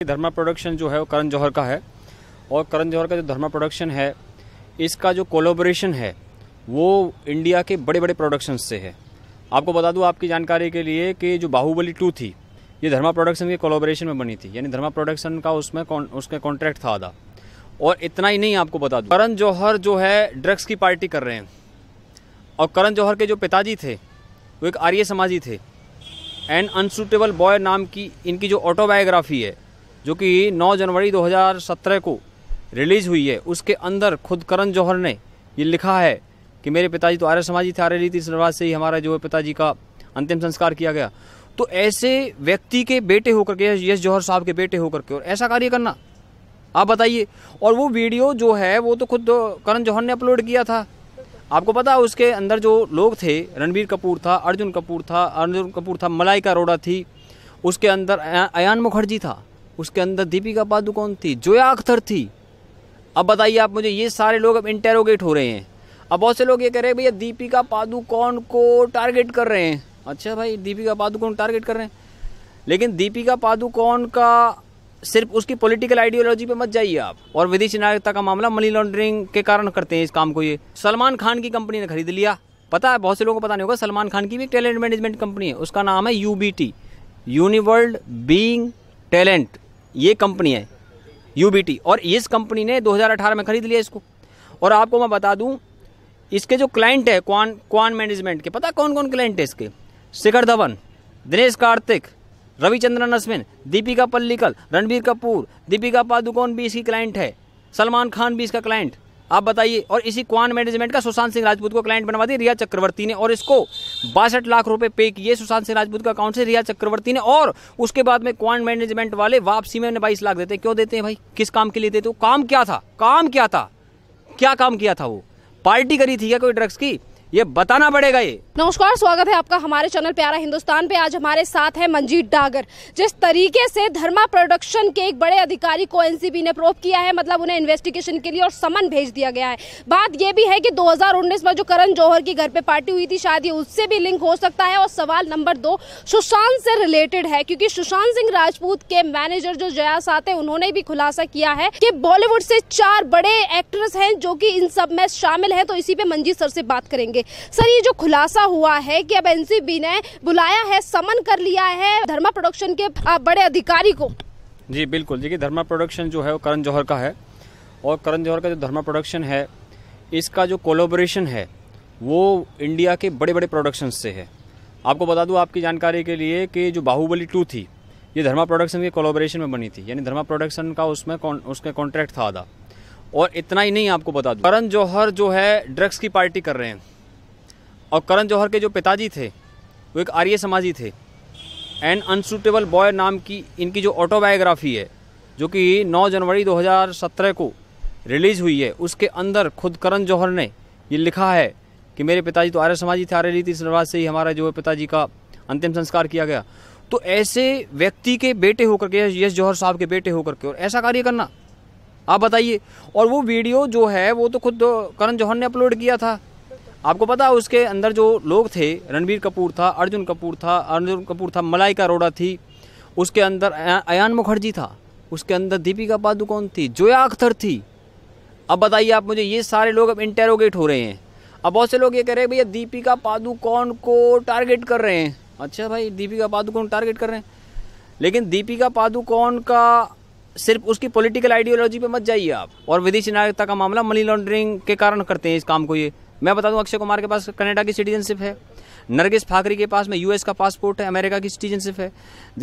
धर्मा production जो है वो करण जौहर का है और करण जौहर का जो धर्मा प्रोडक्शन है इसका जो कोलैबोरेशन है वो इंडिया के बड़े बड़े प्रोडक्शंस से है। आपको बता दूं आपकी जानकारी के लिए कि जो बाहुबली 2 थी ये धर्मा प्रोडक्शन के कोलैबोरेशन में बनी थी, यानी धर्मा प्रोडक्शन का उसका कॉन्ट्रैक्ट था आधा। और इतना ही नहीं, आपको बता दूं करण जौहर जो है ड्रग्स की पार्टी कर रहे हैं और करण जौहर के जो पिताजी थे वो एक आर्य समाजी थे। एन अनसूटेबल बॉय नाम की इनकी जो ऑटोबायोग्राफी है जो कि 9 जनवरी 2017 को रिलीज़ हुई है, उसके अंदर खुद करण जौहर ने ये लिखा है कि मेरे पिताजी तो आर्य समाजी थे, आर्य रीति रिवाज से ही हमारा जो है पिताजी का अंतिम संस्कार किया गया। तो ऐसे व्यक्ति के बेटे होकर के, यश जौहर साहब के बेटे होकर के और ऐसा कार्य करना, आप बताइए। और वो वीडियो जो है वो तो खुद करण जौहर ने अपलोड किया था। आपको पता है उसके अंदर जो लोग थे, रणबीर कपूर था, अर्जुन कपूर था, मलाइका अरोड़ा थी, उसके अंदर अयान मुखर्जी था, उसके अंदर दीपिका पादुकोण थी, जोया अख्तर थी। अब बताइए आप मुझे, ये सारे लोग अब इंटेरोगेट हो रहे हैं। अब बहुत से लोग ये कह रहे हैं भैया दीपिका पादुकोण को टारगेट कर रहे हैं। अच्छा भाई, दीपिका पादुकोण टारगेट कर रहे हैं, लेकिन दीपिका पादुकोण का सिर्फ उसकी पॉलिटिकल आइडियोलॉजी पे मत जाइए आप। और विदेशी नागरिकता का मामला मनी लॉन्ड्रिंग के कारण करते हैं इस काम को। ये सलमान खान की कंपनी ने खरीद लिया, पता है, बहुत से लोगों को पता नहीं होगा। सलमान खान की भी टैलेंट मैनेजमेंट कंपनी है, उसका नाम है UBT, यूनिवर्ल्ड बीइंग टैलेंट, ये कंपनी है UBT। और इस कंपनी ने 2018 में खरीद लिया इसको। और आपको मैं बता दूं इसके जो क्लाइंट है क्वान मैनेजमेंट के, पता कौन कौन क्लाइंट है इसके? शिखर धवन, दिनेश कार्तिक, रविचंद्रन अश्विन, दीपिका पल्लिकल, रणबीर कपूर, दीपिका पादुकोण भी इसकी क्लाइंट है, सलमान खान भी इसका क्लाइंट। आप बताइए। और इसी क्वान मैनेजमेंट का सुशांत सिंह राजपूत को क्लाइंट बनवा दिया रिया चक्रवर्ती ने, और इसको 62 लाख रुपए पे किए सुशांत सिंह राजपूत का अकाउंट से रिया चक्रवर्ती ने। और उसके बाद में क्वान मैनेजमेंट वाले वापसी में 22 लाख देते। क्यों देते हैं भाई? किस काम के लिए देते हो? काम क्या था? क्या काम किया था? वो पार्टी करी थी क्या कोई ड्रग्स की? ये बताना पड़ेगा। ये नमस्कार, स्वागत है आपका हमारे चैनल प्यारा हिंदुस्तान पे। आज हमारे साथ है मंजीत डागर। जिस तरीके से धर्मा प्रोडक्शन के एक बड़े अधिकारी को एनसीबी ने प्रोब किया है, मतलब उन्हें इन्वेस्टिगेशन के लिए और समन भेज दिया गया है। बात ये भी है कि 2019 में जो करण जौहर की घर पे पार्टी हुई थी, शायद ये उससे भी लिंक हो सकता है। और सवाल नंबर 2 सुशांत से रिलेटेड है, क्योंकि सुशांत सिंह राजपूत के मैनेजर जो जया साथ है, उन्होंने भी खुलासा किया है कि बॉलीवुड से 4 बड़े एक्ट्रेस हैं जो कि इन सब में शामिल है। तो इसी पे मंजीत सर से बात करेंगे। सर, ये जो खुलासा हुआ है कि अब एनसीबी ने बुलाया है, समन कर लिया है धर्मा प्रोडक्शन के बड़े अधिकारी को। जी बिल्कुल। देखिए, धर्मा प्रोडक्शन जो है वो करण जौहर का है और करण जौहर का जो धर्मा प्रोडक्शन है इसका जो कोलैबोरेशन है वो इंडिया के बड़े बड़े प्रोडक्शंस से है। आपको बता दूं आपकी जानकारी के लिए कि जो बाहुबली 2 थी ये धर्मा प्रोडक्शन के कोलैबोरेशन में बनी थी, यानी धर्मा प्रोडक्शन का उसका कॉन्ट्रैक्ट था आधा। और इतना ही नहीं, आपको बता दूं करण जौहर जो है ड्रग्स की पार्टी कर रहे हैं और करण जौहर के जो पिताजी थे वो एक आर्य समाजी थे। एन अनसूटेबल बॉय नाम की इनकी जो ऑटोबायोग्राफी है जो कि 9 जनवरी 2017 को रिलीज़ हुई है, उसके अंदर खुद करण जौहर ने ये लिखा है कि मेरे पिताजी तो आर्य समाजी थे, आर्य रीति रिवाज से ही हमारा जो है पिताजी का अंतिम संस्कार किया गया। तो ऐसे व्यक्ति के बेटे होकर के, यश जौहर साहब के बेटे होकर के और ऐसा कार्य करना, आप बताइए। और वो वीडियो जो है वो तो खुद करण जौहर ने अपलोड किया था। आपको पता है उसके अंदर जो लोग थे, रणबीर कपूर था, अर्जुन कपूर था, मलाइका अरोड़ा थी, उसके अंदर अयान मुखर्जी था, उसके अंदर दीपिका पादुकोण थी, जोया अख्तर थी। अब बताइए आप मुझे, ये सारे लोग अब इंटेरोगेट हो रहे हैं। अब बहुत से लोग ये कह रहे हैं भैया दीपिका पादुकोण को टारगेट कर रहे हैं। अच्छा भाई, दीपिका पादुकोण टारगेट कर रहे हैं, लेकिन दीपिका पादुकोण का सिर्फ उसकी पॉलिटिकल आइडियोलॉजी पे मत जाइए आप। और विदेशी नागरिकता का मामला मनी लॉन्ड्रिंग के कारण करते हैं इस काम को। ये मैं बता दूं, अक्षय कुमार के पास कनाडा की सिटीजनशिप है, नरगिस फाकरी के पास में US का पासपोर्ट है, अमेरिका की सिटीजनशिप है,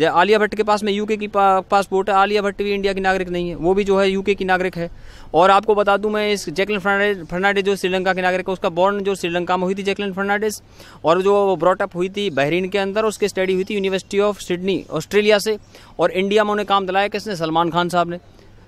आलिया भट्ट के पास में UK की पासपोर्ट है। आलिया भट्ट भी इंडिया की नागरिक नहीं है, वो भी जो है UK की नागरिक है। और आपको बता दूं मैं, इस जैकलिन फर्नांडिस जो श्रीलंका की नागरिक है, उसका बॉर्न जो श्रीलंका में हुई थी जैकलिन फर्नांडिस, और जो ब्रॉटअप हुई थी बहरीन के अंदर, उसकी स्टडी हुई थी यूनिवर्सिटी ऑफ सिडनी ऑस्ट्रेलिया से। और इंडिया में उन्हें काम दिलाया किसने? सलमान खान साहब ने।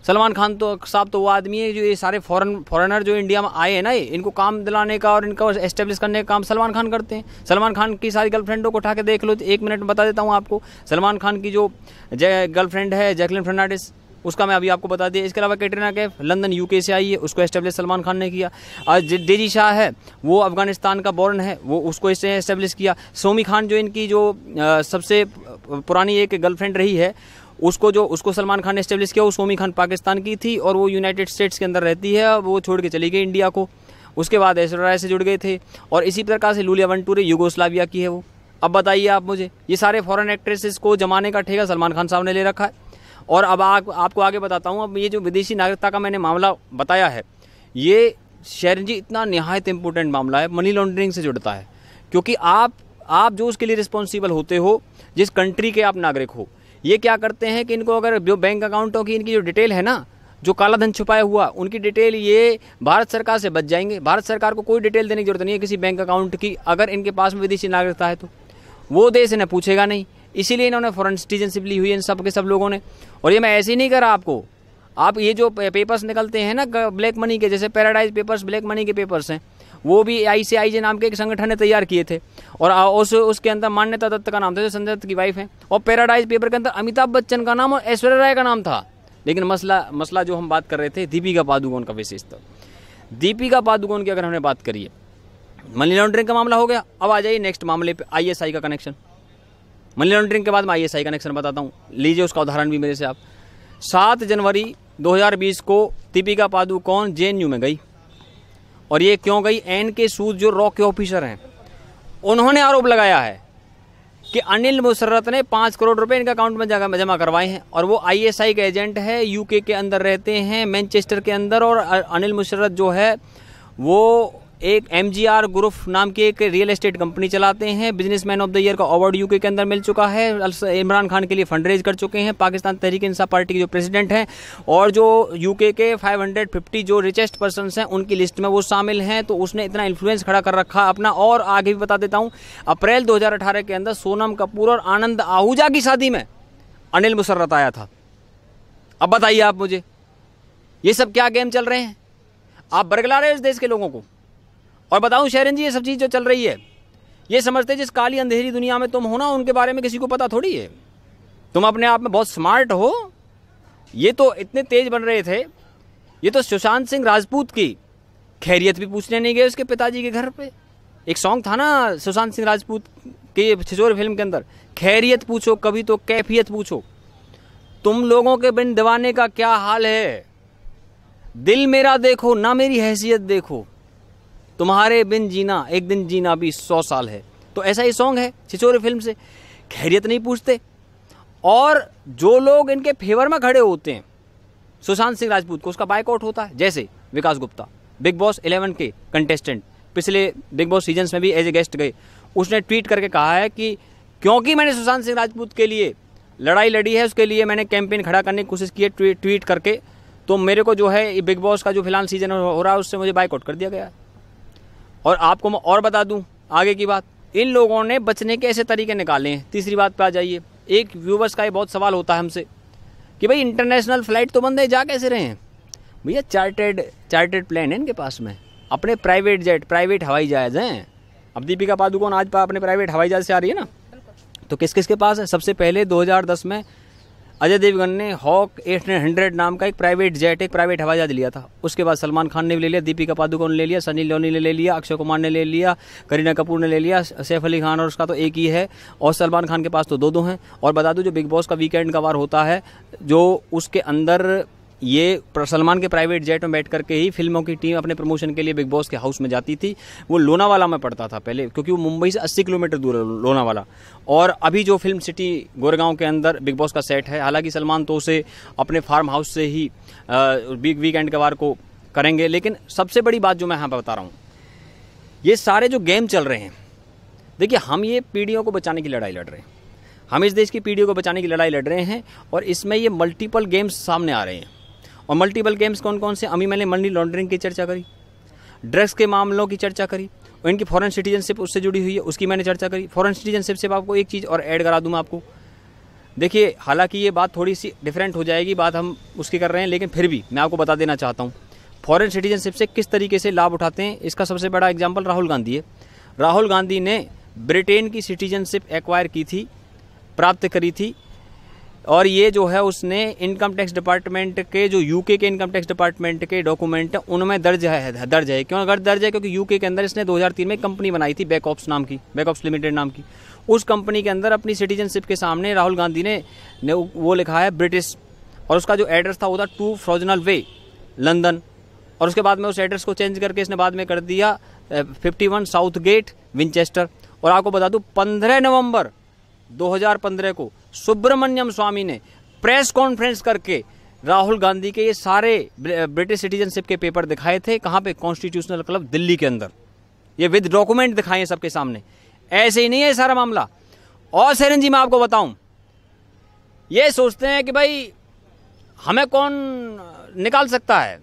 सलमान खान साहब तो वो आदमी है जो ये सारे फॉरेनर जो इंडिया में आए हैं ना, इनको काम दिलाने का और इनको एस्टेब्लिश करने का काम सलमान खान करते हैं। सलमान खान की सारी गर्लफ्रेंडों को उठा के देख लो, 1 मिनट में बता देता हूँ आपको। सलमान खान की जो गर्लफ्रेंड है जैकलिन फर्नांडिस, उसका मैं अभी आपको बता दिया। इसके अलावा कैटरीना कैफ लंदन UK से आई है, उसको एस्टेब्लिश सलमान खान ने किया। आज डेजी शाह है, वो अफगानिस्तान का बॉर्न है, वो उसको इससे एस्टेब्लिश किया। सोमी खान जो इनकी जो सबसे पुरानी एक गर्लफ्रेंड रही है, उसको सलमान खान ने एस्टेब्लिश किया, वो सोमी खान पाकिस्तान की थी और वो यूनाइटेड स्टेट्स के अंदर रहती है, वो छोड़ के चली गई इंडिया को। उसके बाद ऐश्वर्या राय से जुड़ गए थे और इसी प्रकार से लूलिया वंटूरे यूगोस्लाविया की है वो। अब बताइए आप मुझे, ये सारे फॉरेन एक्ट्रेसेस को जमाने का ठेका सलमान खान साहब ने ले रखा है। और अब आपको आगे बताता हूँ। अब ये जो विदेशी नागरिकता का मैंने मामला बताया है, ये शरण जी इतना निहायत इंपॉर्टेंट मामला है, मनी लॉन्ड्रिंग से जुड़ता है। क्योंकि आप जो उसके लिए रिस्पॉन्सिबल होते हो, जिस कंट्री के आप नागरिक हो, ये क्या करते हैं कि इनको अगर जो बैंक अकाउंटों की इनकी जो डिटेल है ना, जो काला धन छुपाया हुआ, उनकी डिटेल ये भारत सरकार से बच जाएंगे। भारत सरकार को कोई डिटेल देने की जरूरत नहीं है किसी बैंक अकाउंट की, अगर इनके पास में विदेशी नागरिकता है तो वो देश इन्हें पूछेगा नहीं। इसीलिए इन्होंने फॉरेन सिटीजनशिप ली हुई है इन सब के सब लोगों ने। और ये मैं ऐसे ही नहीं कर रहा आपको, आप ये जो पेपर्स निकलते हैं ना ब्लैक मनी के, जैसे पैराडाइज पेपर्स ब्लैक मनी के पेपर्स हैं, वो भी ICIJ नाम के एक संगठन ने तैयार किए थे और उसके अंदर मान्यता दत्त का नाम था जो संजय दत्त की वाइफ है, और पैराडाइज पेपर के अंदर अमिताभ बच्चन का नाम और ऐश्वर्या राय का नाम था। लेकिन मसला जो हम बात कर रहे थे दीपिका पादुकोण का, विशेषता दीपिका पादुकोण की अगर हमने बात करी है, मनी लॉन्ड्रिंग का मामला हो गया। अब आ जाइए नेक्स्ट मामले पे, ISI का कनेक्शन। मनी लॉन्ड्रिंग के बाद मैं ISI कनेक्शन बताता हूँ, लीजिए उसका उदाहरण भी मेरे से आप। 7 जनवरी 2020 को दीपिका पादुकोण JNU में गई, और ये क्यों गई? NK सूद जो रॉ के ऑफिसर हैं, उन्होंने आरोप लगाया है कि अनिल मुशर्रत ने 5 करोड़ रुपए इनके अकाउंट में जमा करवाए हैं, और वो ISI के एजेंट है, UK के अंदर रहते हैं, मैनचेस्टर के अंदर। और अनिल मुशर्रत जो है वो एक MGR ग्रुप नाम की एक रियल एस्टेट कंपनी चलाते हैं। बिजनेसमैन ऑफ द ईयर का अवार्ड UK के अंदर मिल चुका है। इमरान खान के लिए फंड रेज कर चुके हैं, पाकिस्तान तहरीक इंसाफ पार्टी के जो प्रेसिडेंट हैं, और जो UK के 550 जो रिचेस्ट पर्सन्स हैं उनकी लिस्ट में वो शामिल हैं। तो उसने इतना इन्फ्लुएंस खड़ा कर रखा अपना। और आगे भी बता देता हूँ, अप्रैल 2018 के अंदर सोनम कपूर और आनंद आहूजा की शादी में अनिल मुशर्रत आया था। अब बताइए आप मुझे, ये सब क्या गेम चल रहे हैं? आप बरगला रहे हो इस देश के लोगों को। और बताऊं शरण जी, ये सब चीज़ जो चल रही है, ये समझते जिस काली अंधेरी दुनिया में तुम हो ना, उनके बारे में किसी को पता थोड़ी है। तुम अपने आप में बहुत स्मार्ट हो। ये तो इतने तेज बन रहे थे, ये तो सुशांत सिंह राजपूत की खैरियत भी पूछने नहीं गए उसके पिताजी के घर पे। एक सॉन्ग था ना सुशांत सिंह राजपूत के छिछोरे फिल्म के अंदर, खैरियत पूछो कभी तो कैफियत पूछो। तुम लोगों के बिन दीवाने का क्या हाल है, दिल मेरा देखो ना मेरी हैसियत देखो, तुम्हारे बिन जीना एक दिन जीना भी 100 साल है। तो ऐसा ही सॉन्ग है छिछोरे फिल्म से, खैरियत नहीं पूछते। और जो लोग इनके फेवर में खड़े होते हैं सुशांत सिंह राजपूत को, उसका बायकॉट होता है। जैसे विकास गुप्ता, बिग बॉस 11 के कंटेस्टेंट, पिछले बिग बॉस सीजन्स में भी एज ए गेस्ट गए। उसने ट्वीट करके कहा है कि क्योंकि मैंने सुशांत सिंह राजपूत के लिए लड़ाई लड़ी है, उसके लिए मैंने कैंपेन खड़ा करने की कोशिश की है ट्वीट करके, तो मेरे को जो है बिग बॉस का जो फिलहाल सीजन हो रहा है उससे मुझे बायकॉट कर दिया गया है। और आपको मैं और बता दूं आगे की बात, इन लोगों ने बचने के ऐसे तरीके निकाले हैं। तीसरी बात पे आ जाइए। एक व्यूवर्स का ये बहुत सवाल होता है हमसे कि भाई इंटरनेशनल फ्लाइट तो बंद है, जा कैसे रहे हैं? भैया चार्टेड प्लेन है इनके पास में, अपने प्राइवेट जेट, प्राइवेट हवाई जहाज हैं। अब दीपिका पादुकोण आज अपने प्राइवेट हवाई जहाज से आ रही है ना, तो किस किस के पास है? सबसे पहले 2010 में अजय देवगन ने हॉक 800 नाम का एक प्राइवेट जेट, एक प्राइवेट हवाई जहाज लिया था। उसके बाद सलमान खान ने भी ले लिया, दीपिका पादुकोण ने ले लिया, सनी लियोनी ने ले लिया, अक्षय कुमार ने ले लिया, करीना कपूर ने ले लिया, सैफ अली खान और उसका तो एक ही है, और सलमान खान के पास तो 2 हैं। और बता दूं जो बिग बॉस का वीकेंड का वार होता है, जो उसके अंदर ये सलमान के प्राइवेट जेट में बैठ करके ही फिल्मों की टीम अपने प्रमोशन के लिए बिग बॉस के हाउस में जाती थी। वो लोनावाला में पड़ता था पहले, क्योंकि वो मुंबई से 80 किलोमीटर दूर है लोनावाला। और अभी जो फिल्म सिटी गोरेगांव के अंदर बिग बॉस का सेट है, हालांकि सलमान तो उसे अपने फार्म हाउस से ही बिग वीकेंड के वार को करेंगे। लेकिन सबसे बड़ी बात जो मैं यहाँ पर बता रहा हूँ, ये सारे जो गेम चल रहे हैं, देखिए हम ये पीढ़ियों को बचाने की लड़ाई लड़ रहे हैं, हम इस देश की पीढ़ियों को बचाने की लड़ाई लड़ रहे हैं। और इसमें ये मल्टीपल गेम्स सामने आ रहे हैं। और मल्टीपल गेम्स कौन कौन से? अभी मैंने मनी लॉन्ड्रिंग की चर्चा करी, ड्रग्स के मामलों की चर्चा करी, और इनकी फॉरेन सिटीजनशिप उससे जुड़ी हुई है, उसकी मैंने चर्चा करी। फॉरेन सिटीजनशिप से आपको एक चीज़ और ऐड करा दूँ मैं आपको। देखिए हालांकि ये बात थोड़ी सी डिफरेंट हो जाएगी, बात हम उसकी कर रहे हैं, लेकिन फिर भी मैं आपको बता देना चाहता हूँ फॉरेन सिटीजनशिप से किस तरीके से लाभ उठाते हैं। इसका सबसे बड़ा एग्जाम्पल राहुल गांधी है। राहुल गांधी ने ब्रिटेन की सिटीजनशिप एक्वायर की थी, प्राप्त करी थी, और ये जो है उसने इनकम टैक्स डिपार्टमेंट के जो यूके के इनकम टैक्स डिपार्टमेंट के डॉक्यूमेंट है उनमें दर्ज है। क्यों अगर दर्ज है? क्योंकि यूके के अंदर इसने 2003 में कंपनी बनाई थी बैकऑप्स लिमिटेड नाम की। उस कंपनी के अंदर अपनी सिटीजनशिप के सामने राहुल गांधी ने वो लिखा है ब्रिटिश, और उसका जो एड्रेस था वो था 2 फ्रोजनल वे लंदन, और उसके बाद में उस एड्रेस को चेंज करके इसने बाद में कर दिया 51 साउथ गेट विंचेस्टर। और आपको बता दूं 15 नवंबर 2015 को सुब्रमण्यम स्वामी ने प्रेस कॉन्फ्रेंस करके राहुल गांधी के ये सारे ब्रिटिश सिटीजनशिप के पेपर दिखाए थे। कहाँ पे? कॉन्स्टिट्यूशनल क्लब दिल्ली के अंदर। ये विद डॉक्यूमेंट दिखाए सबके सामने। ऐसे ही नहीं है सारा मामला। और सेरन जी मैं आपको बताऊं, ये सोचते हैं कि भाई हमें कौन निकाल सकता है।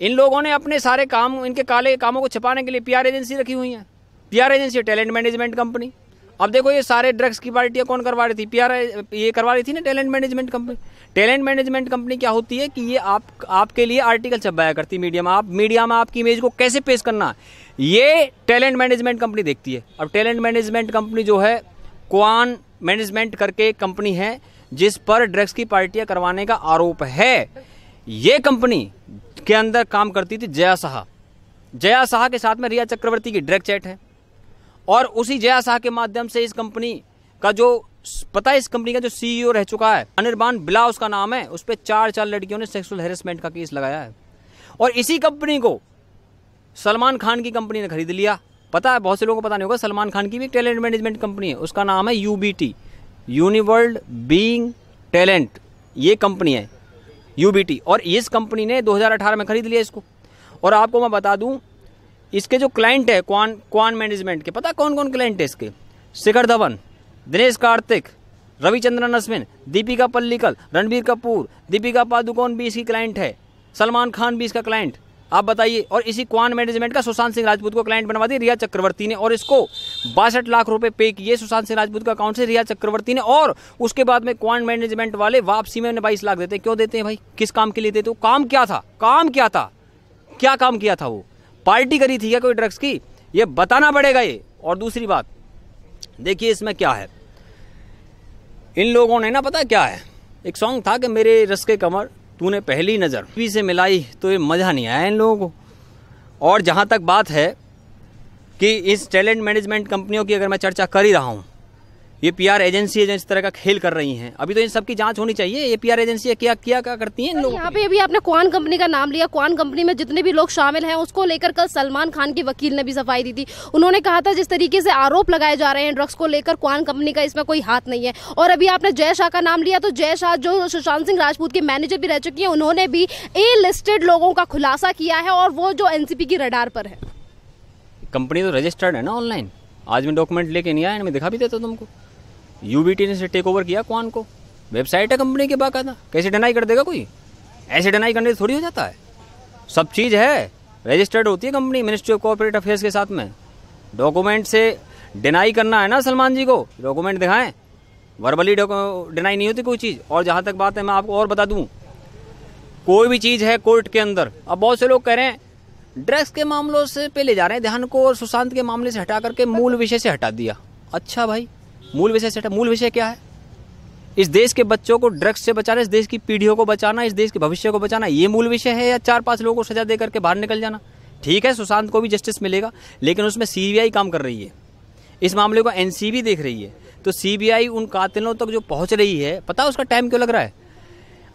इन लोगों ने अपने सारे काम, इनके काले कामों को छिपाने के लिए पीआर एजेंसी रखी हुई है। PR agency talent management company. अब देखो ये सारे ड्रग्स की पार्टियां कौन करवा रही थी? पीआर ये करवा रही थी ना, talent management company. Talent management company क्या होती है कि ये आपके लिए आर्टिकल छपाया करती मीडिया में आपकी इमेज को कैसे पेश करना ये टैलेंट मैनेजमेंट कंपनी देखती है। अब टैलेंट मैनेजमेंट कंपनी जो है क्वान मैनेजमेंट करके कंपनी है जिस पर ड्रग्स की पार्टियां करवाने का आरोप है। ये कंपनी के अंदर काम करती थी जया साहा के साथ में रिया चक्रवर्ती की ड्रग चैट है, और उसी जया साहा के माध्यम से इस कंपनी का जो पता है, इस कंपनी का जो सीईओ रह चुका है अनिर्बान बिला उसका नाम है, उस पर 4 लड़कियों ने सेक्सुअल हैरेसमेंट का केस लगाया है। और इसी कंपनी को सलमान खान की कंपनी ने खरीद लिया। पता है, बहुत से लोगों को पता नहीं होगा, सलमान खान की भी एक टैलेंट मैनेजमेंट कंपनी है, उसका नाम है यूबीटी, यूनिवर्ल्ड बीइंग टैलेंट, ये कंपनी है यूबीटी। और इस कंपनी ने 2018 में खरीद लिया इसको। और आपको मैं बता दूं, इसके जो क्लाइंट है क्वान मैनेजमेंट के, पता कौन कौन क्लाइंट है इसके? शिखर धवन, दिनेश कार्तिक, रविचंद्रन अश्विन, दीपिका पल्लिकल, रणबीर कपूर, दीपिका पादुकोण भी इसकी क्लाइंट है, सलमान खान भी इसका क्लाइंट। आप बताइए। और इसी क्वान मैनेजमेंट का सुशांत सिंह राजपूत को क्लाइंट बनवा दी रिया चक्रवर्ती ने, और इसको 62 लाख रुपए पे किए सुशांत सिंह राजपूत के अकाउंट से रिया चक्रवर्ती ने। और उसके बाद में क्वान मैनेजमेंट वाले वापसी में 22 लाख देते। क्यों देते हैं भाई? किस काम के लिए देते? काम क्या था? क्या काम किया था? वो पार्टी करी थी क्या कोई ड्रग्स की? ये बताना पड़ेगा ये। और दूसरी बात देखिए इसमें क्या है, इन लोगों ने ना, पता क्या है, एक सॉन्ग था कि मेरे रस के कमर तूने पहली नज़र भी से मिलाई, तो ये मज़ा नहीं आया इन लोगों को। और जहाँ तक बात है कि इस टैलेंट मैनेजमेंट कंपनियों की अगर मैं चर्चा कर ही रहा हूँ, ये पीआर एजेंसी है जो इस तरह का खेल कर रही हैं। अभी तो इन सबकी जांच होनी चाहिए। ये पीआर एजेंसी क्या करती हैं इन लोगों? यहाँ पे अभी आपने क्वान कंपनी का नाम लिया। क्वान कंपनी में जितने भी लोग शामिल हैं उसको लेकर कल सलमान खान के वकील ने भी सफाई दी थी। उन्होंने कहा था जिस तरीके से आरोप लगाए जा रहे हैं ड्रग्स को लेकर, क्वान कंपनी का इसमें कोई हाथ नहीं है। और अभी आपने जय शाह का नाम लिया, तो जय शाह जो सुशांत सिंह राजपूत के मैनेजर भी रह चुकी है, उन्होंने भी ए लिस्टेड लोगों का खुलासा किया है, और वो जो एनसीपी की रडार पर है। कंपनी तो रजिस्टर्ड है ना ऑनलाइन। आज मैं डॉक्यूमेंट लेके नहीं आया, मैं दिखा भी देता तुमको। यूबीटी ने से टेक ओवर किया क्वान को, वेबसाइट है कंपनी के बाकायदा। कैसे डिनाई कर देगा कोई? ऐसे डिनाई करने से थोड़ी हो जाता है। सब चीज़ है, रजिस्टर्ड होती है company ministry of corporate affairs के साथ में। डॉक्यूमेंट से डिनाई करना है ना सलमान जी को, डॉक्यूमेंट दिखाएं। वर्बली डिनाई नहीं होती कोई चीज़। और जहाँ तक बात है, मैं आपको और बता दूँ, कोई भी चीज़ है कोर्ट के अंदर, अब बहुत से लोग कह रहे हैं ड्रग्स के मामलों से पे ले जा रहे हैं ध्यान को, और सुशांत के मामले से हटा करके मूल विषय से हटा दिया। अच्छा भाई, मूल विषय से हटा, मूल विषय क्या है? इस देश के बच्चों को ड्रग्स से बचाना, इस देश की पीढ़ियों को बचाना, इस देश के भविष्य को बचाना, ये मूल विषय है? या 4-5 लोगों को सजा दे करके बाहर निकल जाना? ठीक है, सुशांत को भी जस्टिस मिलेगा, लेकिन उसमें सीबीआई काम कर रही है, इस मामले को एनसीबी देख रही है। तो सीबीआई उन कातिलों तक जो पहुंच रही है, पता है उसका टाइम क्यों लग रहा है?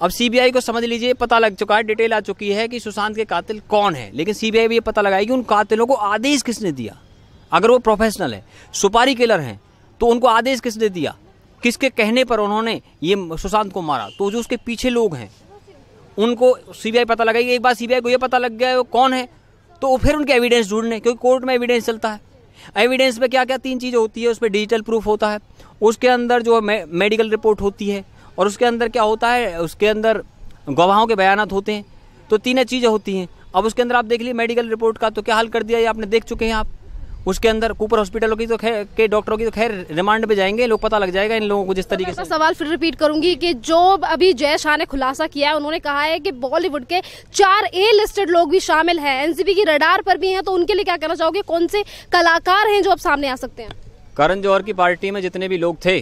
अब सीबीआई को समझ लीजिए पता लग चुका है, डिटेल आ चुकी है कि सुशांत के कातिल कौन है, लेकिन सीबीआई भी ये पता लगाएगी उन कातिलों को आदेश किसने दिया। अगर वो प्रोफेशनल है, सुपारी किलर हैं, तो उनको आदेश किसने दिया, किसके कहने पर उन्होंने ये सुशांत को मारा। तो जो उसके पीछे लोग हैं उनको सीबीआई पता लगाएगी। एक बार सीबीआई को ये पता लग गया वो कौन है, तो फिर उनके एविडेंस ढूंढने, क्योंकि कोर्ट में एविडेंस चलता है। एविडेंस में क्या क्या 3 चीज़ें होती है, उस पर डिजिटल प्रूफ होता है, उसके अंदर जो मेडिकल रिपोर्ट होती है, और उसके अंदर क्या होता है, उसके अंदर गवाहों के बयानात होते हैं। तो 3 चीज़ें होती हैं। अब उसके अंदर आप देख लीजिए मेडिकल रिपोर्ट का तो क्या हाल कर दिया, ये आपने देख चुके हैं आप। उसके अंदर कूपर हॉस्पिटलों की तो खैर के डॉक्टरों की तो खैर रिमांड पे जाएंगे लोग, पता लग जाएगा इन लोगों को जिस तरीके से। सवाल फिर रिपीट करूंगी कि जो अभी जय शाह ने खुलासा किया है, उन्होंने कहा है कि बॉलीवुड के 4 ए लिस्टेड लोग भी शामिल हैं, एनसीबी की रडार पर भी हैं, तो उनके लिए क्या कहना चाहोगे? कौन से कलाकार हैं जो अब सामने आ सकते हैं? करण जौहर की पार्टी में जितने भी लोग थे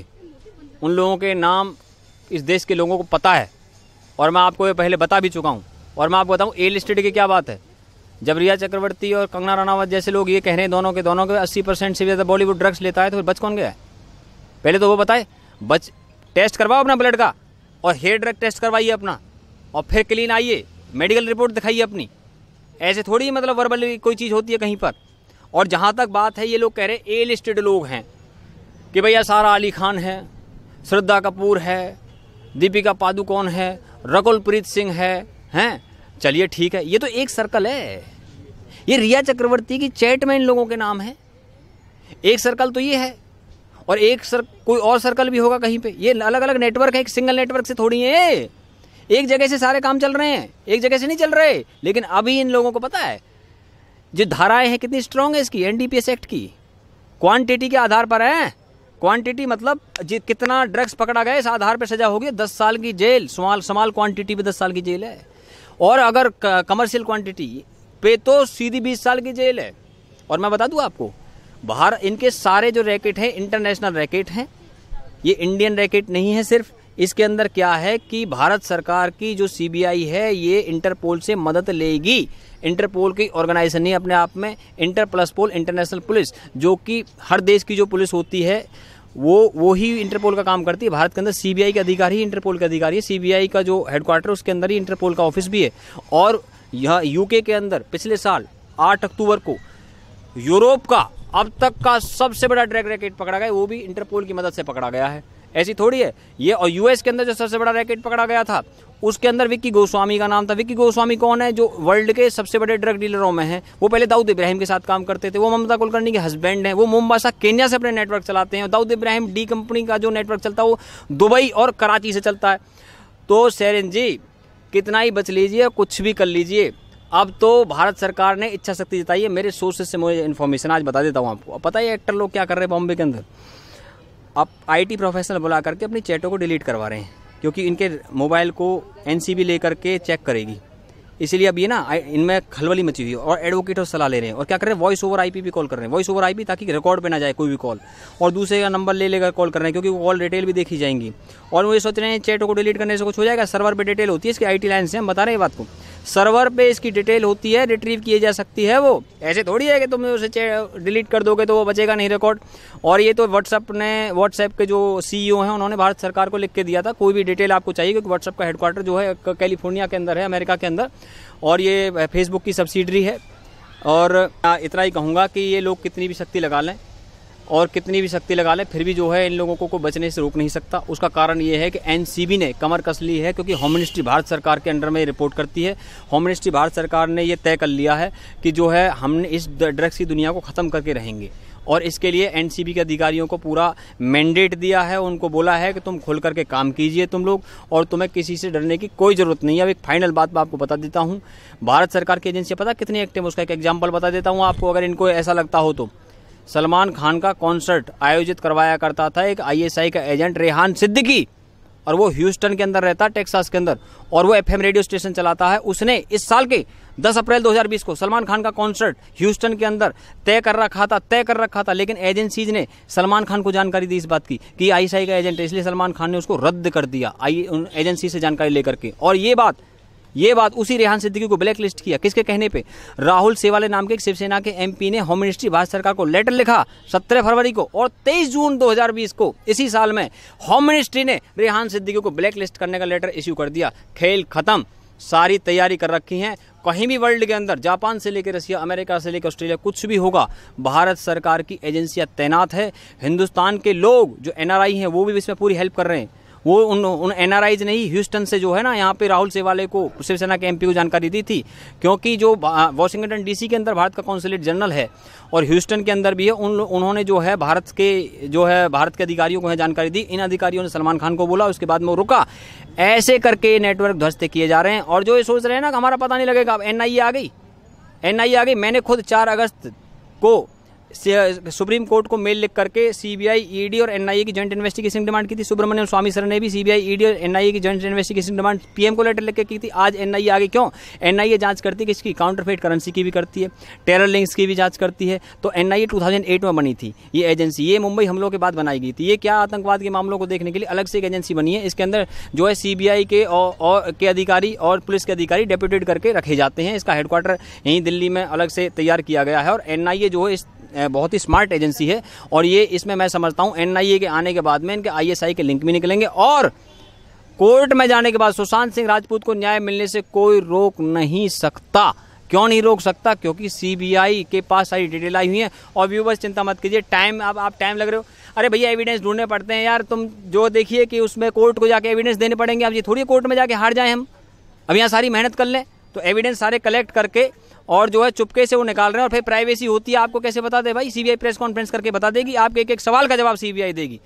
उन लोगों के नाम इस देश के लोगों को पता है, और मैं आपको ये पहले बता भी चुका हूँ। और मैं आपको बताऊँ ए लिस्टेड की क्या बात है। जब रिया चक्रवर्ती और कंगना रनावत जैसे लोग ये कह रहे हैं दोनों के 80% से ज़्यादा बॉलीवुड ड्रग्स लेता है, तो फिर बच कौन गया है? पहले तो वो बताए। बच टेस्ट करवाओ अपना ब्लड का, और हेयर ड्रग टेस्ट करवाइए अपना, और फिर क्लीन आइए, मेडिकल रिपोर्ट दिखाइए अपनी। ऐसे थोड़ी मतलब वर्बल कोई चीज़ होती है कहीं पर। और जहाँ तक बात है, ये लोग कह रहे हैं ए लिस्टेड लोग हैं कि भैया सारा अली खान है, श्रद्धा कपूर है, दीपिका पादुकोण है, रकुलप्रीत सिंह हैं। चलिए ठीक है, ये तो एक सर्कल है। ये रिया चक्रवर्ती की चैट में इन लोगों के नाम है। एक सर्कल तो ये है, और कोई और सर्कल भी होगा कहीं पे। ये अलग अलग नेटवर्क है, एक सिंगल नेटवर्क से थोड़ी है। एक जगह से सारे काम चल रहे हैं, एक जगह से नहीं चल रहे। लेकिन अभी इन लोगों को पता है जो धाराएं हैं कितनी स्ट्रांग है इसकी, एनडीपीएस एक्ट की। क्वांटिटी के आधार पर है। क्वांटिटी मतलब कितना ड्रग्स पकड़ा गया, इस आधार पर सजा होगी 10 साल की जेल। स्मॉल क्वांटिटी पे 10 साल की जेल है, और अगर कमर्शियल क्वांटिटी पे तो सीधी 20 साल की जेल है। और मैं बता दूं आपको, बाहर इनके सारे जो रैकेट हैं इंटरनेशनल रैकेट हैं, ये इंडियन रैकेट नहीं है सिर्फ। इसके अंदर क्या है कि भारत सरकार की जो सीबीआई है, ये इंटरपोल से मदद लेगी। इंटरपोल की ऑर्गेनाइजेशन नहीं अपने आप में, इंटर प्लस पोल इंटरनेशनल पुलिस, जो कि हर देश की जो पुलिस होती है वो ही इंटरपोल का काम करती है। भारत के अंदर सीबीआई के अधिकारी ही इंटरपोल के अधिकारी है। सीबीआई का जो हेडक्वार्टर उसके अंदर ही इंटरपोल का ऑफिस भी है। और यह यूके के अंदर पिछले साल 8 अक्टूबर को यूरोप का अब तक का सबसे बड़ा ड्रग रैकेट पकड़ा गया, वो भी इंटरपोल की मदद से पकड़ा गया है। ऐसी थोड़ी है ये। और यूएस के अंदर जो सबसे बड़ा रैकेट पकड़ा गया था, उसके अंदर विक्की गोस्वामी का नाम था। विक्की गोस्वामी कौन है? जो वर्ल्ड के सबसे बड़े ड्रग डीलरों में है। वो पहले दाऊद इब्राहिम के साथ काम करते थे। वो ममता कुलकर्णी के हस्बैंड हैं। वो मोम्बासा केन्या से अपने नेटवर्क चलाते हैं। दाऊद इब्राहिम डी कंपनी का जो नेटवर्क चलता है वो दुबई और कराची से चलता है। तो सेरेन जी कितना ही बच लीजिए, कुछ भी कर लीजिए, अब तो भारत सरकार ने इच्छा शक्ति जताई है। मेरे सोर्सेज से मुझे इन्फॉर्मेशन आज बता देता हूँ आपको। पता है एक्टर लोग क्या कर रहे हैं बॉम्बे के अंदर? अब आईटी प्रोफेशनल बुला करके अपनी चैटों को डिलीट करवा रहे हैं, क्योंकि इनके मोबाइल को एनसीबी लेकर के चेक करेगी। इसलिए अब ये ना इनमें खलबली मची हुई है, और एडवोकेट सलाह ले रहे हैं। और क्या कर रहे हैं? वॉइस ओवर आईपी भी कॉल कर रहे हैं। वॉइस ओवर आईपी ताकि रिकॉर्ड पे ना जाए कोई भी कॉल, और दूसरे का नंबर ले लेकर कॉल कर रहे हैं, क्योंकि वो कॉल डिटेल भी देखी जाएंगी। और वो ये सोच रहे हैं चैटों को डिलीट करने से कुछ हो जाएगा। सर्वर पे डिटेल होती है इसकी, आईटी लाइन से हम बता रहे हैं बात को। सर्वर पे इसकी डिटेल होती है, रिट्रीव किए जा सकती है। वो ऐसे थोड़ी है कि तुम उसे डिलीट कर दोगे तो वो बचेगा नहीं रिकॉर्ड। और ये तो व्हाट्सएप के जो सीईओ हैं उन्होंने भारत सरकार को लिख के दिया था, कोई भी डिटेल आपको चाहिए, क्योंकि व्हाट्सएप का हेडक्वार्टर जो है कैलिफोर्निया के अंदर है, अमेरिका के अंदर, और ये फेसबुक की सब्सिडरी है। और इतना ही कहूँगा कि ये लोग कितनी भी शक्ति लगा लें और कितनी भी शक्ति लगा लें, फिर भी जो है इन लोगों को बचने से रोक नहीं सकता। उसका कारण ये है कि एनसीबी ने कमर कस ली है, क्योंकि होम मिनिस्ट्री भारत सरकार के अंडर में रिपोर्ट करती है। होम मिनिस्ट्री भारत सरकार ने ये तय कर लिया है कि जो है हमने इस ड्रग्स की दुनिया को ख़त्म करके रहेंगे, और इसके लिए एनसीबी के अधिकारियों को पूरा मैंडेट दिया है। उनको बोला है कि तुम खुल करके काम कीजिए तुम लोग, और तुम्हें किसी से डरने की कोई ज़रूरत नहीं है। अब एक फाइनल बात मैं आपको बता देता हूँ, भारत सरकार की एजेंसी पता कितनी एक्टिव है, उसका एक एग्जाम्पल बता देता हूँ आपको, अगर इनको ऐसा लगता हो तो। सलमान खान का कॉन्सर्ट आयोजित करवाया करता था एक आईएसआई का एजेंट रेहान सिद्दीकी, और वो ह्यूस्टन के अंदर रहता है, टेक्सास के अंदर, और वो एफएम रेडियो स्टेशन चलाता है। उसने इस साल के 10 अप्रैल 2020 को सलमान खान का कॉन्सर्ट ह्यूस्टन के अंदर तय कर रखा था, लेकिन एजेंसीज ने सलमान खान को जानकारी दी इस बात की कि आईएसआई का एजेंट है, इसलिए सलमान खान ने उसको रद्द कर दिया एजेंसी से जानकारी लेकर के। और ये बात उसी रेहान सिद्दीकी को ब्लैक लिस्ट किया। किसके कहने पे? राहुल सेवाले नाम के एक शिवसेना के एमपी ने होम मिनिस्ट्री भारत सरकार को लेटर लिखा 17 फरवरी को, और 23 जून 2020 को इसी साल में होम मिनिस्ट्री ने रेहान सिद्दीकी को ब्लैक लिस्ट करने का लेटर इश्यू कर दिया। खेल खत्म, सारी तैयारी कर रखी है। कहीं भी वर्ल्ड के अंदर, जापान से लेकर रसिया, अमेरिका से लेकर ऑस्ट्रेलिया, कुछ भी होगा, भारत सरकार की एजेंसियां तैनात है। हिंदुस्तान के लोग जो एनआरआई हैं वो भी इसमें पूरी हेल्प कर रहे हैं। वो उन एनआरआईज ने ही ह्यूस्टन से जो है ना यहाँ पे राहुल सेवाले को, शिवसेना के एमपी को जानकारी दी थी, क्योंकि जो वॉशिंगटन डीसी के अंदर भारत का कॉन्सुलेट जनरल है और ह्यूस्टन के अंदर भी है, उन्होंने जो है भारत के अधिकारियों को जानकारी दी। इन अधिकारियों ने सलमान खान को बोला, उसके बाद में वो रुका। ऐसे करके नेटवर्क ध्वस्त किए जा रहे हैं। और जो ये सोच रहे हैं ना कि हमारा पता नहीं लगेगा, अब एनआईए आ गई। मैंने खुद 4 अगस्त को सुप्रीम कोर्ट को मेल लिख करके सीबीआई, ईडी और एनआईए की जॉइंट इन्वेस्टिगेशन डिमांड की थी। सुब्रमण्यम स्वामी सर ने भी सीबीआई, ईडी और एनआईए की जॉइंट इन्वेस्टिगेशन डिमांड पीएम को लेटर लिख के की थी। आज एनआईए आगे क्यों? एनआईए जांच करती है कि इसकी काउंटरफेट करेंसी की भी करती है, टेरर लिंक्स की भी जांच करती है। तो एनआईए 2008 में बनी थी ये एजेंसी, ये मुंबई हमलों के बाद बनाई गई थी। ये क्या आतंकवाद के मामलों को देखने के लिए अलग से एक एजेंसी बनी है। इसके अंदर जो है सीबीआई के के अधिकारी और पुलिस के अधिकारी डेप्यूटेड करके रखे जाते हैं। इसका हेडक्वार्टर यहीं दिल्ली में अलग से तैयार किया गया है। और एनआईए जो है बहुत ही स्मार्ट एजेंसी है और ये इसमें मैं समझता हूं एनआईए के आने के बाद में इनके आईएसआई के लिंक भी निकलेंगे और कोर्ट में जाने के बाद सुशांत सिंह राजपूत को न्याय मिलने से कोई रोक नहीं सकता। क्यों नहीं रोक सकता? क्योंकि सीबीआई के पास सारी डिटेल आई हुई है। और व्यूवर्स चिंता मत कीजिए, टाइम अब आप टाइम लग रहे हो, अरे भैया एविडेंस ढूंढने पड़ते हैं यार। तुम जो देखिए कि उसमें कोर्ट को जाके एविडेंस देने पड़ेंगे। अब ये थोड़ी कोर्ट में जाके हार जाए हम, अब यहाँ सारी मेहनत कर लें। तो एविडेंस सारे कलेक्ट करके और जो है चुपके से वो निकाल रहे हैं। और फिर प्राइवेसी होती है, आपको कैसे बता दे भाई? सीबीआई प्रेस कॉन्फ्रेंस करके बता देगी, आपके एक एक सवाल का जवाब सीबीआई देगी।